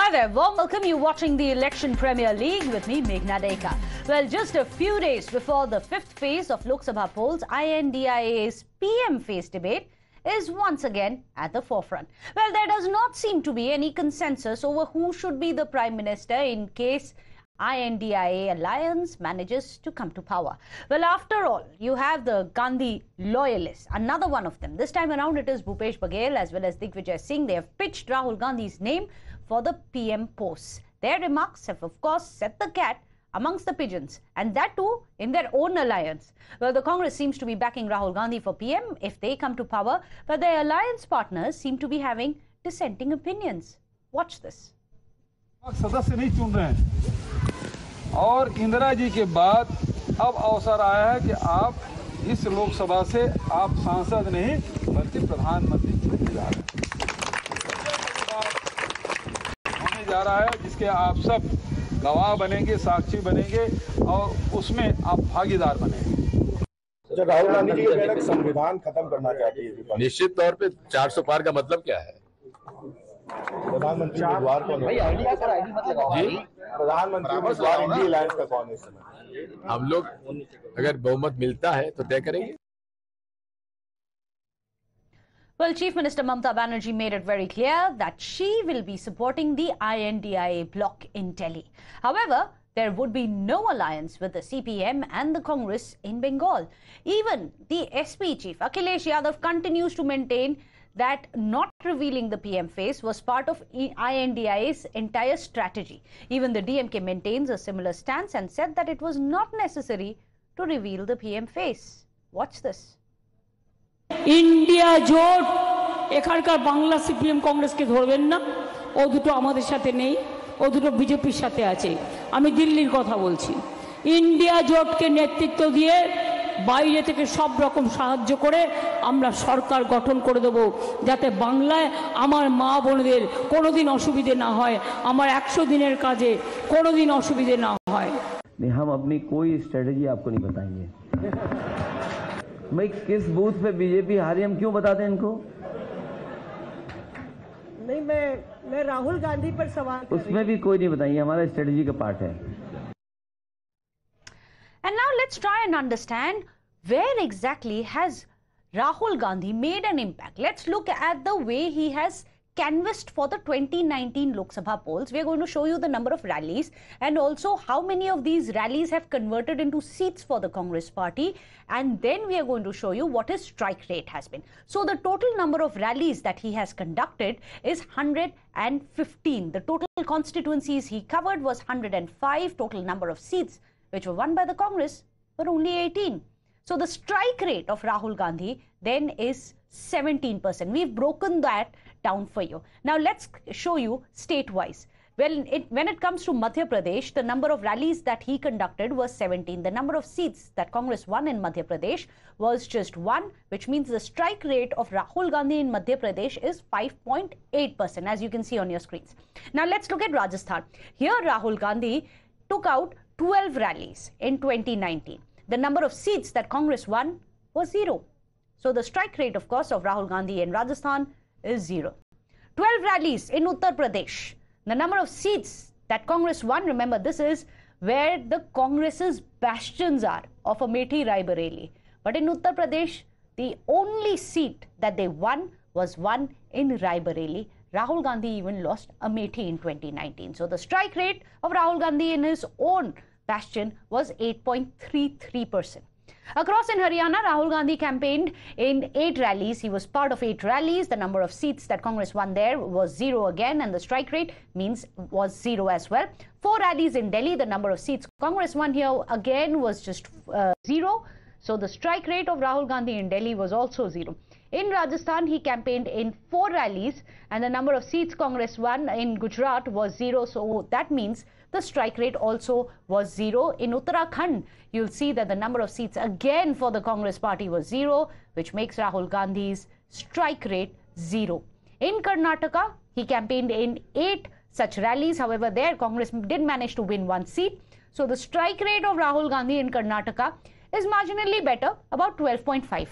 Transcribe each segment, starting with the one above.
Hi there, warm welcome. You watching the Election Premier League with me, Meghna Deka. Well, just a few days before the fifth phase of Lok Sabha polls, I.N.D.I.A's PM phase debate is once again at the forefront. Well, there does not seem to be any consensus over who should be the Prime Minister in case I.N.D.I.A alliance manages to come to power. Well, after all, you have the Gandhi loyalists, another one of them. This time around, it is Bhupesh Baghel as well as Digvijay Singh. They have pitched Rahul Gandhi's name for the PM post. Their remarks have, of course, set the cat amongst the pigeons, and that too in their own alliance. Well, the Congress seems to be backing Rahul Gandhi for PM if they come to power, but their alliance partners seem to be having dissenting opinions. Watch this. सदस्य नहीं चुन रहे हैं और इंदिरा जी के बाद अब अवसर आया है कि आप इस लोकसभा से आप सांसद नहीं बल्कि प्रधानमंत्री चुने जा रहे हैं होने जा रहा है जिसके आप सब गवाह बनेंगे, साक्षी बनेंगे और उसमें आप भागीदार बनेंगे। राहुल गांधी जी के संविधान खत्म करना चाहती है। निश्चित तौर पे 400 पार का मतलब क्या है? प्रधानमंत्री उम्मीदवार कौन है? प्रधानमंत्री उम्मीदवार इंडी अलायंस का कौन है? हम लोग अगर बहुमत मिलता है तो तय करेंगे। Well, Chief Minister Mamata Banerjee made it very clear that she will be supporting the I.N.D.I.A bloc in Delhi. However, there would be no alliance with the CPM and the Congress in Bengal. Even the SP chief, Akhilesh Yadav, continues to maintain that not revealing the PM face was part of I.N.D.I.A's entire strategy. Even the DMK maintains a similar stance and said that it was not necessary to reveal the PM face. Watch this. India জোট এখানকার Bangla CPM কংগ্রেসকে ধরবেন না, ও দুটো আমাদের সাথে নেই, ও দুটো বিজেপির সাথে আছে। আমি দিল্লির কথা বলছি। ইন্ডিয়া জোটকে নেতৃত্ব দিয়ে বাইরে থেকে সব রকম সাহায্য করে আমরা সরকার গঠন করে দেব, যাতে বাংলায় আমার মা বোনদের কোনোদিন অসুবিধে না হয়, আমার 100 দিনের কাজে কোনোদিন অসুবিধে না হয়। हम अपनी कोई स्ट्रेटजी आपको नहीं बताएंगे। भाई किस बूथ पे बीजेपी हारी हम क्यों बताते हैं इनको? नहीं, मैं राहुल गांधी पर सवाल कर उसमें भी कोई नहीं बताएंगे, हमारा स्ट्रेटजी का पार्ट है। And now let's try and understand where exactly has Rahul Gandhi made an impact. Let's look at the way he has canvassed for the 2019 Lok Sabha polls. We are going to show you the number of rallies and also how many of these rallies have converted into seats for the Congress party. And then we are going to show you what his strike rate has been. So the total number of rallies that he has conducted is 115. The total constituencies he covered was 105. Total number of seats which were won by the Congress were only 18. So the strike rate of Rahul Gandhi then is 17%. We've broken that down for you. Now let's show you state-wise. Well, when it comes to Madhya Pradesh, the number of rallies that he conducted was 17. The number of seats that Congress won in Madhya Pradesh was just 1, which means the strike rate of Rahul Gandhi in Madhya Pradesh is 5.8%, as you can see on your screens. Now let's look at Rajasthan. Here Rahul Gandhi took out 12 rallies in 2019. The number of seats that Congress won was 0. So the strike rate, of course, of Rahul Gandhi in Rajasthan is 0. 12 rallies in Uttar Pradesh. The number of seats that Congress won, remember, this is where the Congress's bastions are of Amethi, Raebareli. But in Uttar Pradesh, the only seat that they won was one in Raebareli. Rahul Gandhi even lost Amethi in 2019. So the strike rate of Rahul Gandhi in his own bastion was 8.33%. Across in Haryana, Rahul Gandhi campaigned in 8 rallies. He was part of 8 rallies. The number of seats that Congress won there was 0 again, and the strike rate was 0 as well. 4 rallies in Delhi. The number of seats Congress won here again was just 0. So the strike rate of Rahul Gandhi in Delhi was also 0. In Rajasthan, he campaigned in 4 rallies, and the number of seats Congress won in Gujarat was 0. So that means the strike rate also was 0. In Uttarakhand, you'll see that the number of seats again for the Congress party was 0, which makes Rahul Gandhi's strike rate 0. In Karnataka, he campaigned in 8 such rallies. However, there Congress did manage to win 1 seat. So the strike rate of Rahul Gandhi in Karnataka is marginally better, about 12.5.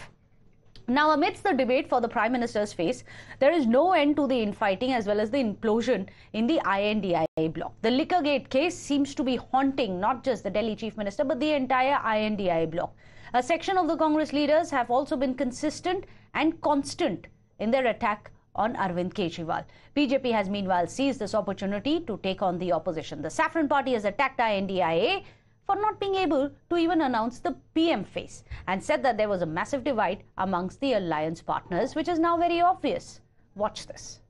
Now, amidst the debate for the Prime Minister's face, there is no end to the infighting as well as the implosion in the I.N.D.I.A bloc. The Liquorgate case seems to be haunting not just the Delhi Chief Minister but the entire I.N.D.I.A bloc. A section of the Congress leaders have also been consistent and constant in their attack on Arvind Kejriwal. BJP has meanwhile seized this opportunity to take on the opposition. The Saffron Party has attacked I.N.D.I.A for not being able to even announce the PM face and said that there was a massive divide amongst the alliance partners, which is now very obvious. Watch this.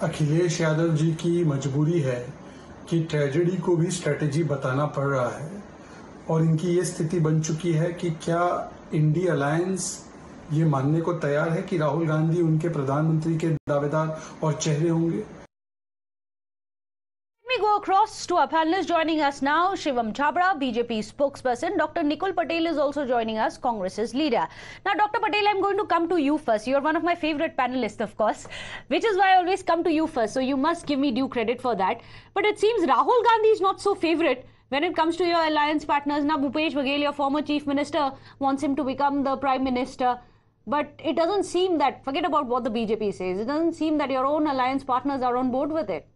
Akhilesh Yadav ji की मजबूरी है कि tragedy को भी strategy बताना पड़ रहा है और इनकी ये स्थिति बन चुकी है कि क्या इंडी अलायंस ये मानने को तैयार है कि राहुल गांधी उनके प्रधानमंत्री के दावेदार और चेहरे होंगे. Let me go across to our panelists. Joining us now, Shivam Chhabra, BJP spokesperson. Dr. Nikul Patel is also joining us, Congress's leader. Now, Dr. Patel, I'm going to come to you first. You're one of my favorite panelists, of course, which is why I always come to you first. So you must give me due credit for that. But it seems Rahul Gandhi is not so favorite when it comes to your alliance partners. Now, Bhupesh Baghel, your former chief minister, wants him to become the prime minister. But it doesn't seem that, forget about what the BJP says, it doesn't seem that your own alliance partners are on board with it.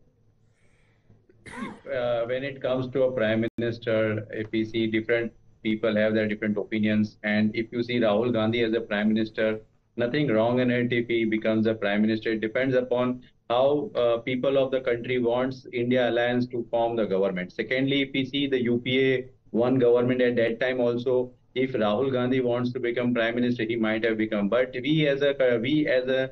When it comes to a prime minister, if we see different people have their different opinions, and if you see Rahul Gandhi as a prime minister, nothing wrong in it if he becomes a prime minister. It depends upon how people of the country wants India alliance to form the government. Secondly, if we see the UPA one government at that time also, if Rahul Gandhi wants to become prime minister, he might have become. But we as a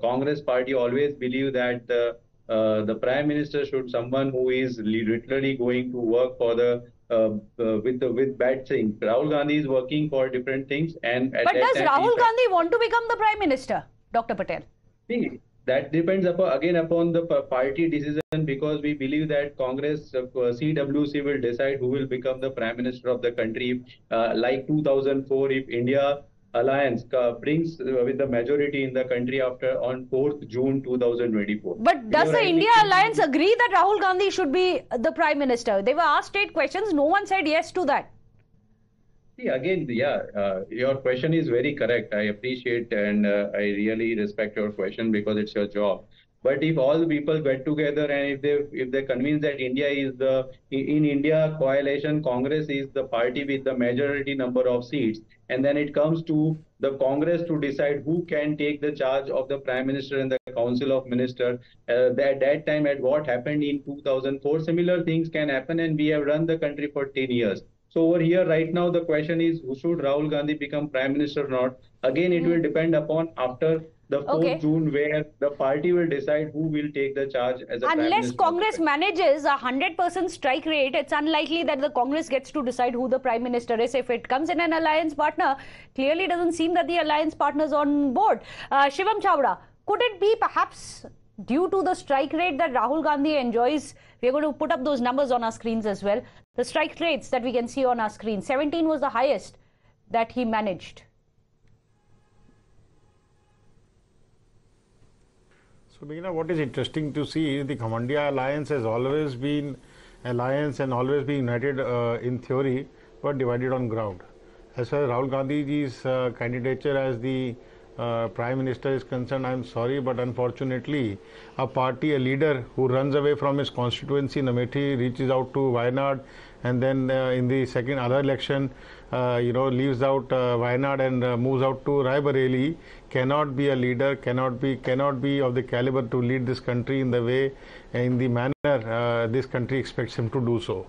Congress party always believe that the prime minister should someone who is literally going to work for the with bad things. Rahul Gandhi is working for different things, and but does Rahul Gandhi want to become the prime minister, Dr. Patel? See, that depends upon the party decision, because we believe that Congress CWC will decide who will become the prime minister of the country. Like 2004, if India Alliance brings with the majority in the country on 4th June 2024. But does the India Alliance agree that Rahul Gandhi should be the prime minister? They were asked 8 questions. No one said yes to that. See, again, your question is very correct. I appreciate and I really respect your question because it's your job. But if all the people get together and if they convince that India is in India coalition, Congress is the party with the majority number of seats, and then it comes to the Congress to decide who can take the charge of the Prime Minister and the Council of Ministers. At that time, at what happened in 2004, similar things can happen, and we have run the country for 10 years. So over here right now, the question is, should Rahul Gandhi become Prime Minister or not? Again, it will depend upon after the 4th June, where the party will decide who will take the charge as a Prime Minister. Unless Congress manages a 100% strike rate, it's unlikely that the Congress gets to decide who the Prime Minister is. If it comes in an alliance partner, clearly doesn't seem that the alliance partner is on board. Shivam Chhabra, could it be perhaps due to the strike rate that Rahul Gandhi enjoys? We're going to put up those numbers on our screens as well. The strike rates that we can see on our screen, 17 was the highest that he managed. So, Meghna, what is interesting to see is the I.N.D.I.A alliance has always been alliance and always been united in theory, but divided on ground. As far as Rahul Gandhi's candidature as the Prime Minister is concerned, I am sorry, but unfortunately, a leader who runs away from his constituency in Amethi, reaches out to Wayanad, and then in the other election, leaves out Wayanad and moves out to Raebareli, cannot be a leader, cannot be of the caliber to lead this country in the manner this country expects him to do so.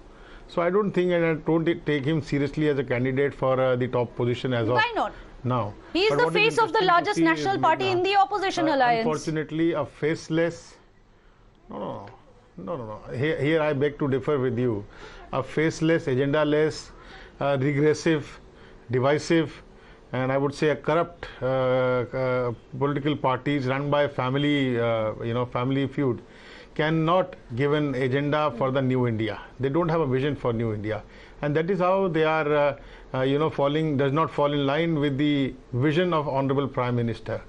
So I don't think, and I don't take him seriously as a candidate for the top position as of Why not? now. He is the face of the largest national party in the opposition alliance. Unfortunately, a faceless. No. Here I beg to differ with you. A faceless, agenda-less, regressive, divisive, and I would say a corrupt political parties run by family, family feud, cannot give an agenda for the new India. They don't have a vision for new India, and that is how they are, does not fall in line with the vision of Honorable Prime Minister.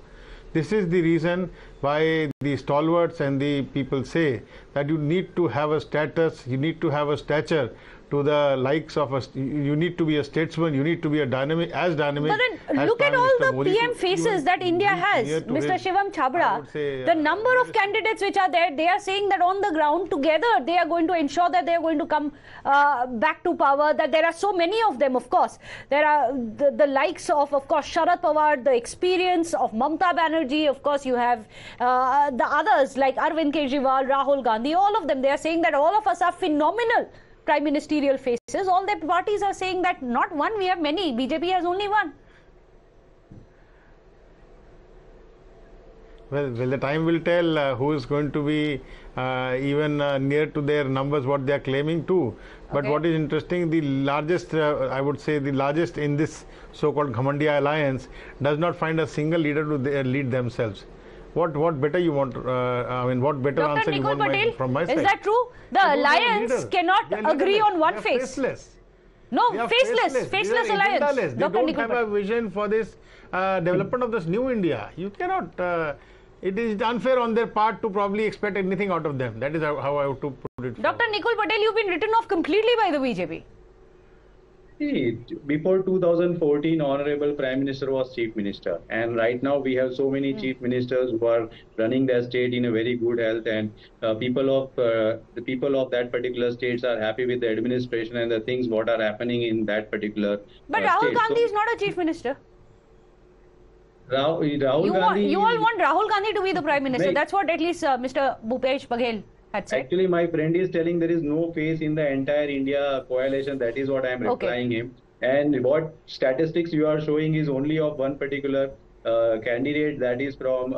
This is the reason why the stalwarts and the people say that you need to have a status, you need to have a stature to the likes of us. You need to be a statesman. You need to be a dynamic. But then look at all the PM faces that India has, Mr. Shivam Chhabra. The number of candidates which are there, they are saying that on the ground together they are going to ensure that they are going to come back to power. That there are so many of them. Of course, there are the likes of course, Sharad Pawar, the experience of Mamata Banerjee. Of course, you have the others like Arvind Kejriwal, Rahul Gandhi. All of them, they are saying that all of us are phenomenal prime ministerial faces. All the parties are saying that not one, we have many. BJP has only one. Well, the time will tell who is going to be even near to their numbers what they are claiming to. But what is interesting, the largest, I would say the largest in this so-called Ghamandiya alliance does not find a single leader to lead themselves. What better you want, I mean, what better Dr. answer Nikul you want Patel, from my side? Is that true? The alliance cannot agree on one face. Faceless. No, faceless alliance. They don't have a vision for this development of this new India. You cannot, it is unfair on their part to probably expect anything out of them. That is how I would to put it. Dr. Nikul Patel, you've been written off completely by the BJP. See, before 2014, Honorable Prime Minister was Chief Minister, and right now we have so many Chief Ministers who are running their state in a very good health, and the people of that particular states are happy with the administration and the things what are happening in that particular. But Rahul Gandhi is not a Chief Minister. Rahul Gandhi. You all want Rahul Gandhi to be the Prime Minister. That's what at least Mr. Bhupesh Baghel had said. Actually, my friend is telling there is no face in the entire India coalition. That is what I am replying him. And what statistics you are showing is only of one particular candidate, that is from,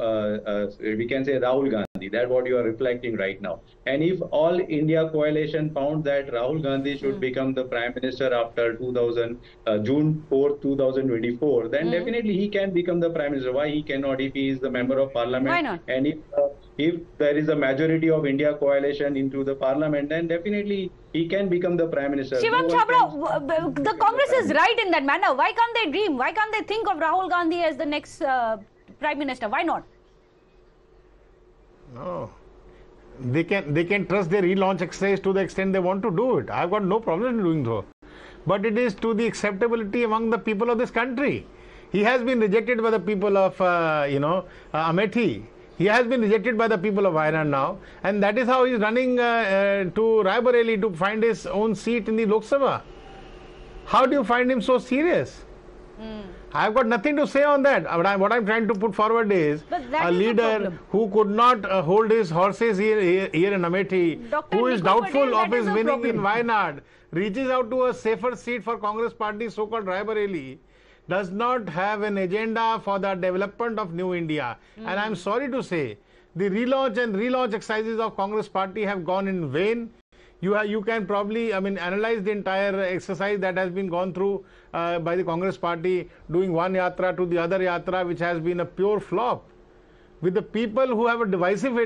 we can say, Rahul Gandhi. That's what you are reflecting right now. And if all India coalition found that Rahul Gandhi should become the Prime Minister after June 4th, 2024, then definitely he can become the Prime Minister. Why he cannot if he is the Member of Parliament? Why not? And if there is a majority of India coalition into the Parliament, then definitely he can become the Prime Minister. Shivam Chhabra, the Congress is right in that manner. Why can't they dream? Why can't they think of Rahul Gandhi as the next Prime Minister? Why not? No. They can trust their relaunch exercise to the extent they want to do it. I've got no problem in doing so. But it is to the acceptability among the people of this country. He has been rejected by the people of, Amethi. He has been rejected by the people of I.N.D.I.A now, and that is how he is running to Raebareli to find his own seat in the Lok Sabha. How do you find him so serious? I've got nothing to say on that. What I'm trying to put forward is a leader who could not hold his horses here in Amethi, who is doubtful of his winning in Wayanad, reaches out to a safer seat for Congress party, so-called Raebareli, does not have an agenda for the development of New India. And I'm sorry to say, the relaunch exercises of Congress party have gone in vain. You can probably, analyze the entire exercise that has been gone through by the Congress party, doing one yatra to the other yatra, which has been a pure flop. With the people who have a divisive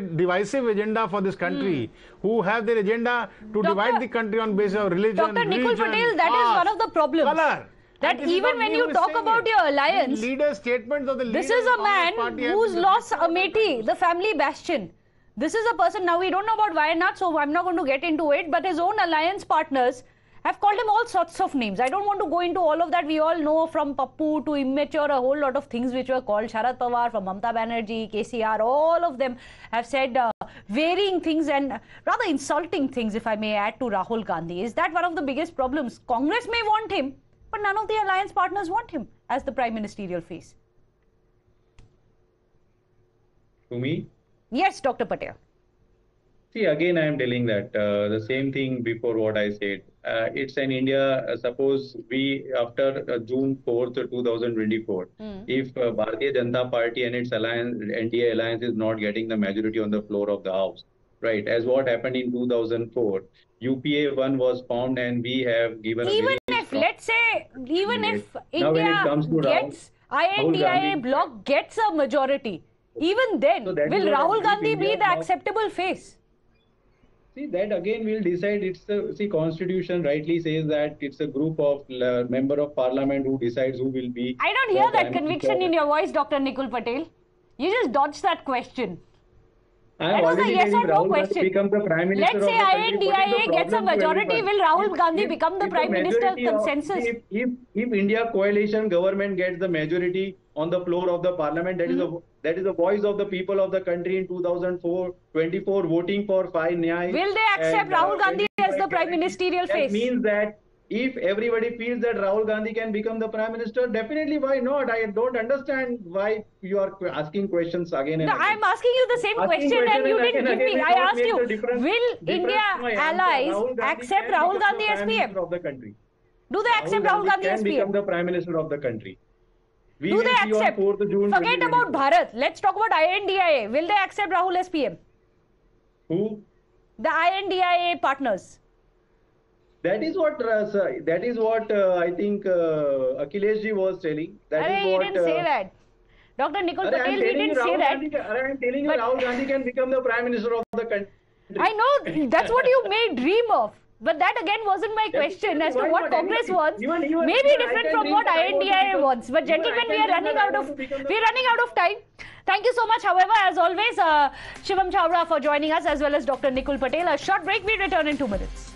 agenda for this country, who have their agenda to divide the country on basis of religion, Dr. Nikul Patel, that is one of the problems. Color. That even when you talk about your alliance, statements of the this is a man who's lost Amethi, the family bastion. This is a person, now we don't know about Wayanad, so I'm not going to get into it, but his own alliance partners have called him all sorts of names. I don't want to go into all of that. We all know from Pappu to immature, a whole lot of things which were called. Sharad Pawar, from Mamata Banerjee, KCR, all of them have said varying things and rather insulting things, if I may add, to Rahul Gandhi. Is that one of the biggest problems? Congress may want him, but none of the alliance partners want him as the prime ministerial face. To me? Yes, Dr. Patel. See, again, I am telling that the same thing before what I said. It's an India, suppose we, after June 4th, 2024, if Bharatiya Janata Party and its alliance, N.D.I.A alliance is not getting the majority on the floor of the House, right, as what happened in 2004, UPA 1 was formed and we have given even if, let's say, even if India gets, I.N.D.I.A Bloc gets a majority, even then, will Rahul Gandhi be the acceptable face? See, that again will decide. It's the Constitution rightly says that it's a group of member of parliament who decides who will be. I don't hear that conviction in your voice, Dr. Nikul Patel. You just dodged that question. That was a yes or no question. Let's say I.N.D.I.A gets a majority, will Rahul Gandhi become the Prime Minister? Consensus? If India coalition government gets the majority on the floor of the parliament, that is the voice of the people of the country in 2024 voting for I.N.D.I.A. Will they accept Rahul Gandhi as the Prime Ministerial face? That means that if everybody feels that Rahul Gandhi can become the Prime Minister, definitely why not? I don't understand why you are asking questions again and again. I'm asking you the same question and you didn't give me. I asked you, will India allies accept Rahul Gandhi as PM? Of the country. Do they accept Rahul Gandhi as PM? Become the Prime Minister of the country. Do they accept? Forget about Bharat. Let's talk about I.N.D.I.A. Will they accept Rahul as PM? Who? The I.N.D.I.A partners. That is what I think Akhileshji was telling. He didn't say that. Dr. Nikul Patel, he didn't say that. I'm telling you, Rahul Gandhi can become the Prime Minister of the country. I know, that's what you may dream of. But that again wasn't my question as to what Congress wants. Maybe different from what I.N.D.I.A wants. But gentlemen, we are running out of time. Thank you so much, however, as always, Shivam Chawla for joining us, as well as Dr. Nikul Patel. A short break, we return in 2 minutes.